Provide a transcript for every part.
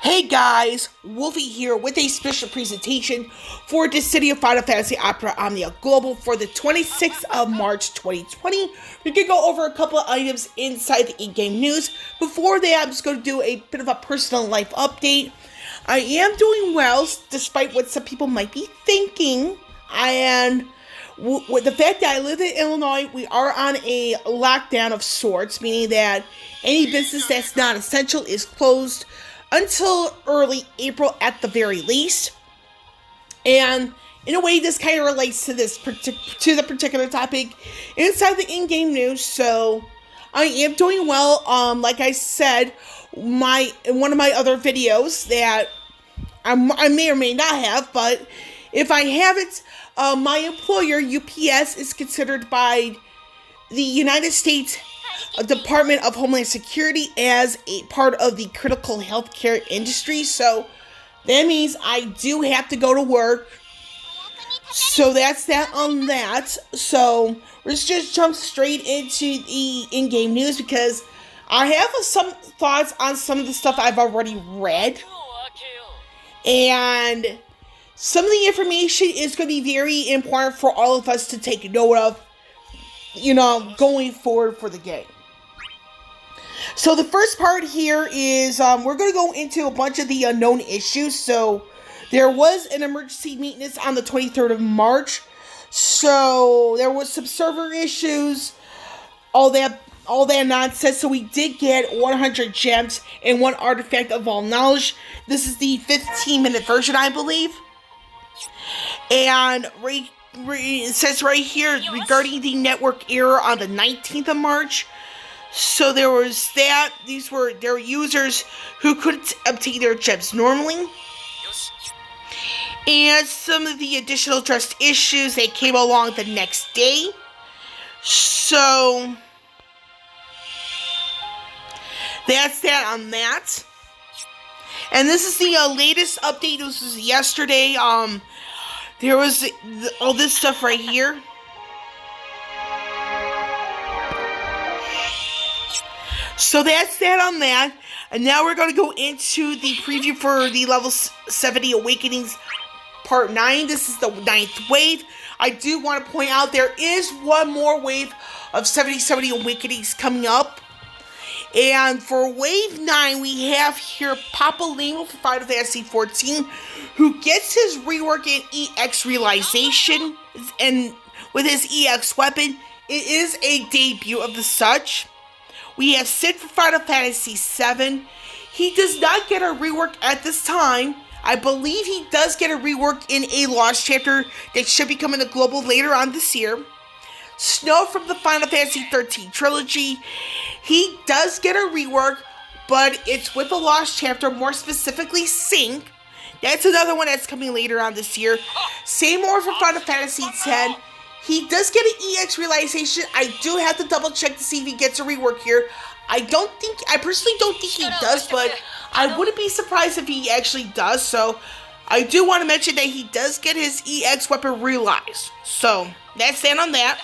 Hey guys, Wolfie here with a special presentation for the City of Final Fantasy Opera Omnia Global for the 26th of March 2020. We're going to go over a couple of items inside the in-game news. Before that, I'm just going to do a bit of a personal life update. I am doing well, despite what some people might be thinking. And with the fact that I live in Illinois, we are on a lockdown of sorts, meaning that any business that's not essential is closed until early April at the very least. And in a way, this kind of relates to the particular topic inside the in-game news. So I am doing well. Like I said, in one of my other videos that I may or may not have, but if I haven't, my employer UPS is considered by the United States Department of Homeland Security as a part of the critical healthcare industry, so that means I do have to go to work. So that's that on that. So let's just jump straight into the in-game news because I have some thoughts on some of the stuff I've already read, and some of the information is going to be very important for all of us to take note of, going forward for the game. So the first part here is we're going to go into a bunch of the unknown issues. So there was an emergency maintenance on the 23rd of March. So there was some server issues, all that nonsense. So we did get 100 gems and one artifact of all knowledge. This is the 15-minute version, I believe. And it says right here regarding the network error on the 19th of March. So there was that. There were users who couldn't obtain their gems normally. And some of the additional addressed issues that came along the next day. So that's that on that. And this is the latest update. This was yesterday. There was all this stuff right here. So that's that on that. And now we're going to go into the preview for the Level 70 Awakenings Part 9. This is the 9th wave. I do want to point out there is one more wave of 70 Awakenings coming up. And for Wave 9, we have here Papa Limo for Final Fantasy XIV, who gets his rework in EX Realization, and with his EX weapon, it is a debut of the such. We have Sid for Final Fantasy VII. He does not get a rework at this time. I believe he does get a rework in a Lost chapter that should be coming to Global later on this year. Snow from the Final Fantasy XIII trilogy. He does get a rework, but it's with a Lost chapter, more specifically Sync. That's another one that's coming later on this year. Same more for Final Fantasy X. He does get an EX Realization. I do have to double check to see if he gets a rework here. I personally don't think he does, but I wouldn't be surprised if he actually does. So I do want to mention that he does get his EX weapon realized. So that's that on that.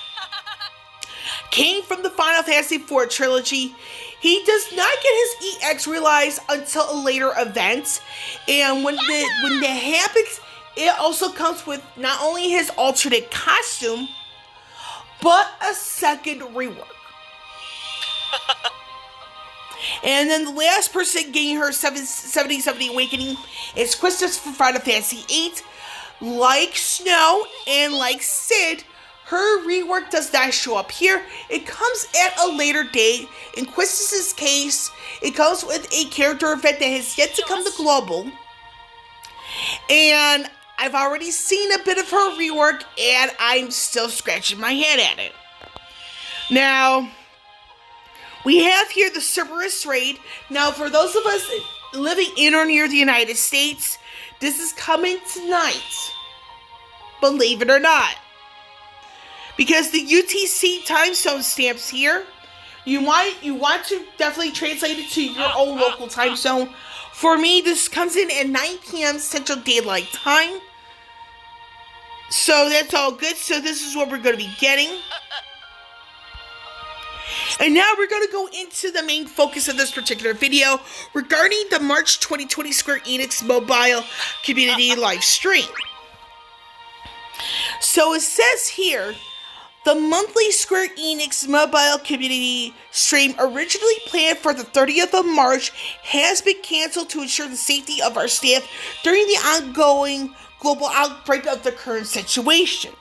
King from the Final Fantasy IV trilogy. He does not get his EX realized until a later event. And when that happens, it also comes with not only his alternate costume, but a second rework. And then the last person getting her 70 Awakening is Christus from Final Fantasy VIII. Like Snow and like Sid, her rework does not show up here. It comes at a later date. In Quistis' case, it comes with a character event that has yet to come to Global. And I've already seen a bit of her rework, and I'm still scratching my head at it. Now, we have here the Cerberus raid. Now, for those of us living in or near the United States, this is coming tonight. Believe it or not. Because the UTC time zone stamps here, you want to definitely translate it to your own local time zone. For me, this comes in at 9 p.m. Central Daylight Time. So that's all good. So this is what we're going to be getting. And now we're going to go into the main focus of this particular video regarding the March 2020 Square Enix Mobile Community live stream. So it says here, the monthly Square Enix Mobile Community stream, originally planned for the 30th of March, has been canceled to ensure the safety of our staff during the ongoing global outbreak of the current situation.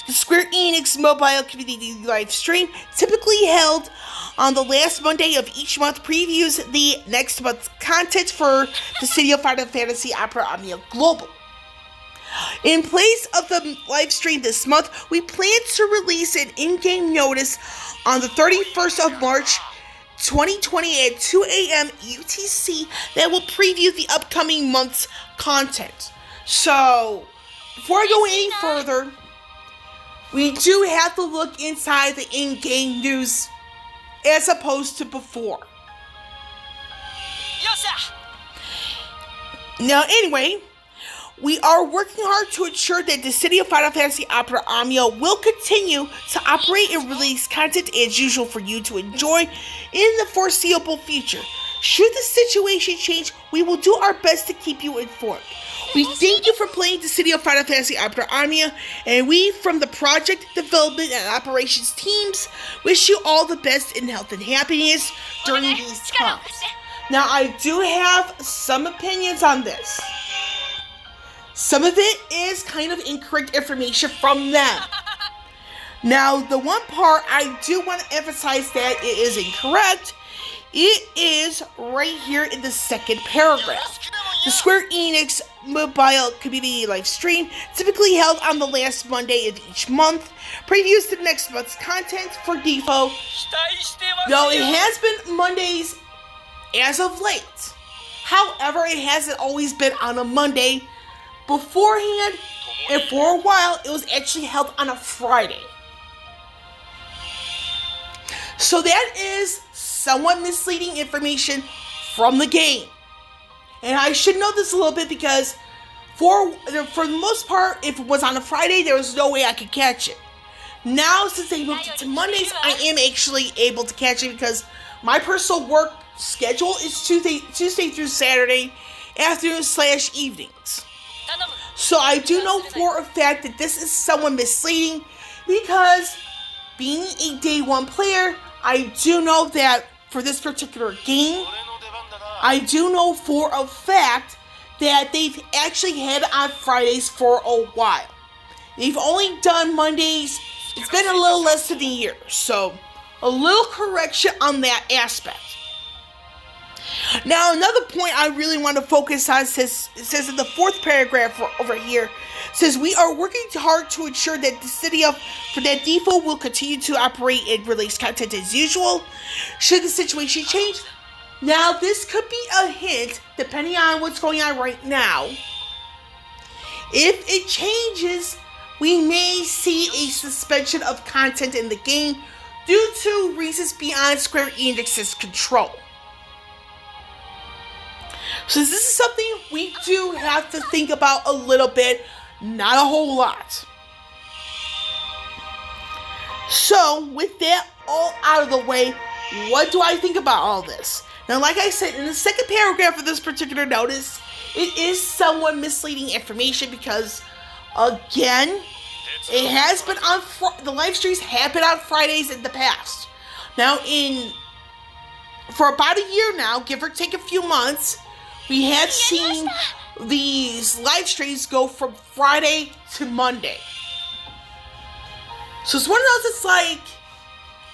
The Square Enix Mobile Community live stream, typically held on the last Monday of each month, previews the next month's content for the City of Final Fantasy Opera Omnia Global. In place of the live stream this month, we plan to release an in-game notice on the 31st of March 2020 at 2 a.m. UTC that will preview the upcoming month's content. So, before I go any further, we do have to look inside the in-game news as opposed to before. Now, anyway, we are working hard to ensure that the City of Final Fantasy Opera Omnia will continue to operate and release content as usual for you to enjoy in the foreseeable future. Should the situation change, we will do our best to keep you informed. We thank you for playing the City of Final Fantasy Opera Omnia, and we from the project, development, and operations teams wish you all the best in health and happiness during these times. Now, I do have some opinions on this. Some of it is kind of incorrect information from them. Now, the one part I do want to emphasize that it is incorrect. It is right here in the second paragraph. The Square Enix Mobile Community live stream, typically held on the last Monday of each month, previews the next month's content for DFFOO. Though it has been Mondays as of late. However, it hasn't always been on a Monday. Beforehand, and for a while, it was actually held on a Friday. So that is somewhat misleading information from the game. And I should know this a little bit because for the most part, if it was on a Friday, there was no way I could catch it. Now, since they moved it to Mondays, I am actually able to catch it because my personal work schedule is Tuesday through Saturday afternoons/evenings. So I do know for a fact that this is somewhat misleading because being a day one player, I do know that for this particular game, I do know for a fact that they've actually had on Fridays for a while. They've only done Mondays, it's been a little less than a year, so a little correction on that aspect. Now, another point I really want to focus on says in the fourth paragraph over here, says we are working hard to ensure that the City of DFFOO will continue to operate and release content as usual. Should the situation change? Now, this could be a hint, depending on what's going on right now. If it changes, we may see a suspension of content in the game due to reasons beyond Square Enix's control. So this is something we do have to think about a little bit, not a whole lot. So, with that all out of the way, what do I think about all this? Now, like I said, in the second paragraph of this particular notice, it is somewhat misleading information because, again, it has been on, the live streams have been on Fridays in the past. Now, for about a year now, give or take a few months, we have seen these live streams go from Friday to Monday. So it's one of those, it's like,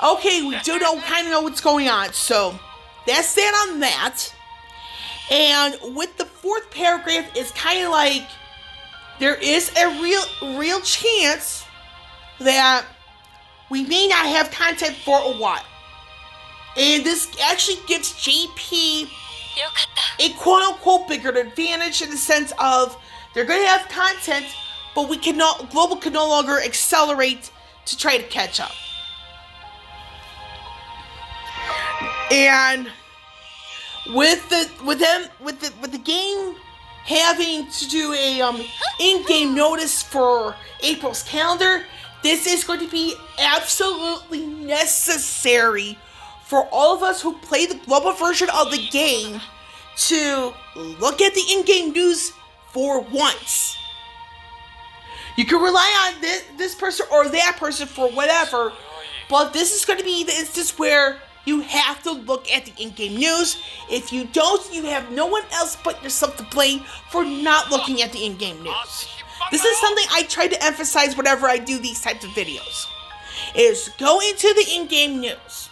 okay, we do kind of know what's going on. So that's that on that. And with the fourth paragraph, it's kind of like there is a real chance that we may not have content for a while. And this actually gives JP a quote-unquote bigger advantage in the sense of they're going to have content, but Global can no longer accelerate to try to catch up. And with the game having to do a in-game notice for April's calendar, this is going to be absolutely necessary for all of us who play the global version of the game to look at the in-game news for once. You can rely on this person or that person for whatever, but this is going to be the instance where you have to look at the in-game news. If you don't, you have no one else but yourself to blame for not looking at the in-game news. This is something I try to emphasize whenever I do these types of videos, is go into the in-game news.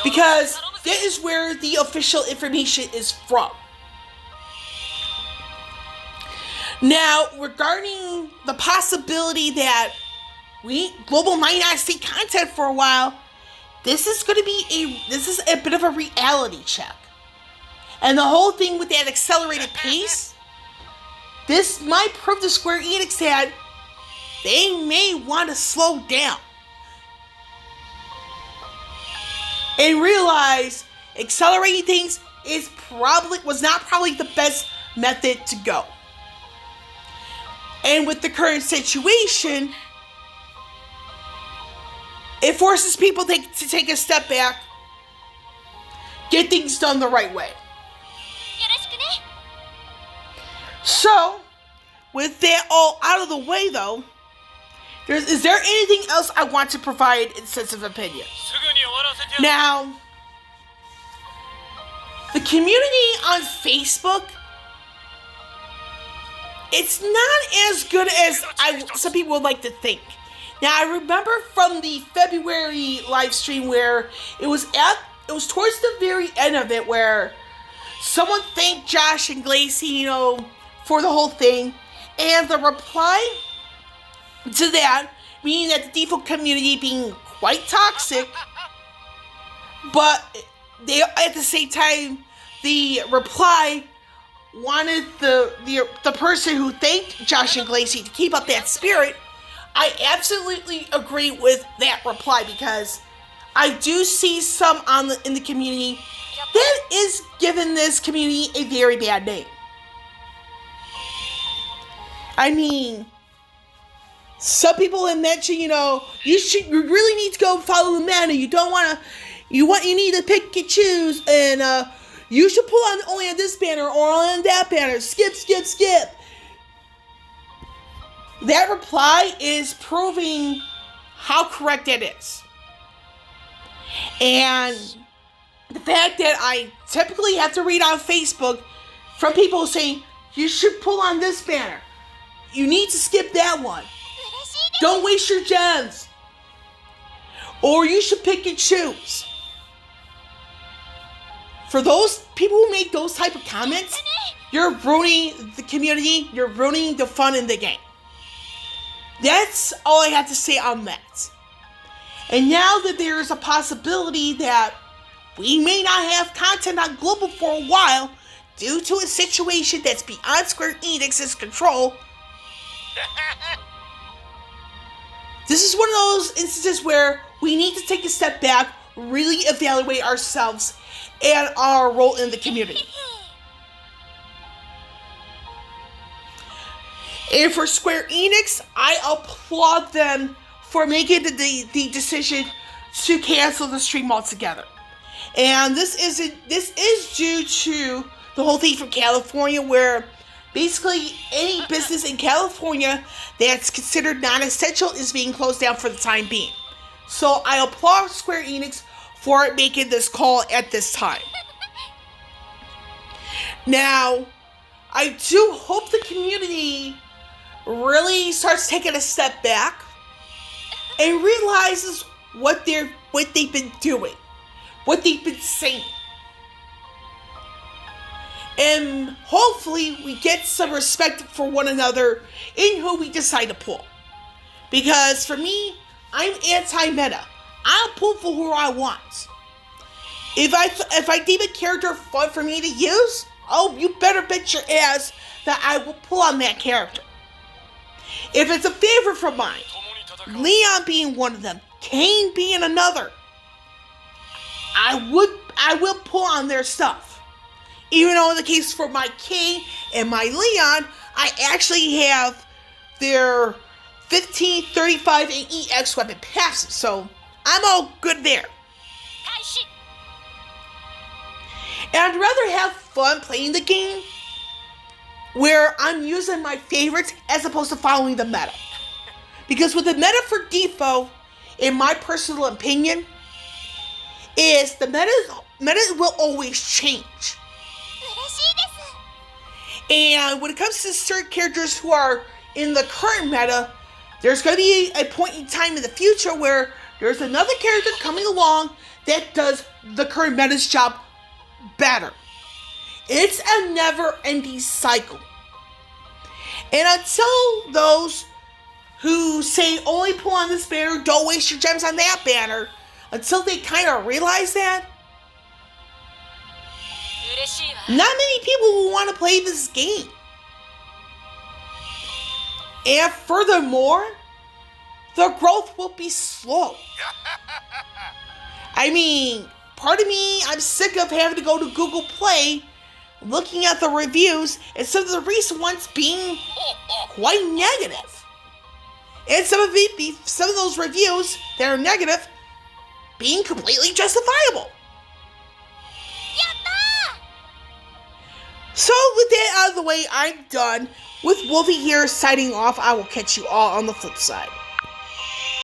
Because that is where the official information is from. Now, regarding the possibility that Global might not see content for a while, this is a bit of a reality check. And the whole thing with that accelerated pace, this might prove to Square Enix that they may want to slow down and realize accelerating things was not probably the best method to go. And with the current situation, it forces people to take a step back, get things done the right way. So, with that all out of the way though, is there anything else I want to provide in sense of opinion? Now, the community on Facebook, it's not as good as some people would like to think. Now, I remember from the February live stream where it was towards the very end of it where someone thanked Josh and Glacy, for the whole thing, and the reply to that, meaning that the DFFOO community being quite toxic, but they at the same time, the reply wanted the person who thanked Josh and Glacy to keep up that spirit. I absolutely agree with that reply because I do see some in the community that is giving this community a very bad name. I mean, some people have mentioned, you really need to go follow the meta. You need to pick and choose, and you should pull on only on this banner or on that banner. Skip. That reply is proving how correct it is. And the fact that I typically have to read on Facebook from people saying, you should pull on this banner. You need to skip that one. Don't waste your gems. Or you should pick and choose. For those people who make those type of comments, you're ruining the community. You're ruining the fun in the game. That's all I have to say on that. And now that there is a possibility that we may not have content on Global for a while due to a situation that's beyond Square Enix's control, this is one of those instances where we need to take a step back, really evaluate ourselves and our role in the community. And for Square Enix, I applaud them for making the decision to cancel the stream altogether. And this is due to the whole thing from California, where basically any business in California that's considered non-essential is being closed down for the time being. So I applaud Square Enix for making this call at this time. Now, I do hope the community really starts taking a step back and realizes what they've been doing, what they've been saying. And hopefully we get some respect for one another in who we decide to pull. Because for me, I'm anti-meta. I'll pull for who I want. If I deem a character fun for me to use, oh, you better bet your ass that I will pull on that character. If it's a favorite for mine, Leon being one of them, Kane being another, I will pull on their stuff. Even though in the case for my Kane and my Leon, I actually have their 15, 35, and EX weapon passive, so I'm all good there. And I'd rather have fun playing the game where I'm using my favorites as opposed to following the meta. Because with the meta for DFFOO, in my personal opinion, is the meta will always change. And when it comes to certain characters who are in the current meta, there's going to be a point in time in the future where there's another character coming along that does the current meta's job better. It's a never-ending cycle. And until those who say only pull on this banner, don't waste your gems on that banner, until they kind of realize that, not many people will want to play this game. And furthermore, the growth will be slow. I mean, part of me, I'm sick of having to go to Google Play, looking at the reviews, and some of the recent ones being quite negative. And some of those reviews that are negative being completely justifiable. So with that out of the way, I'm done. With Wolfie here signing off, I will catch you all on the flip side.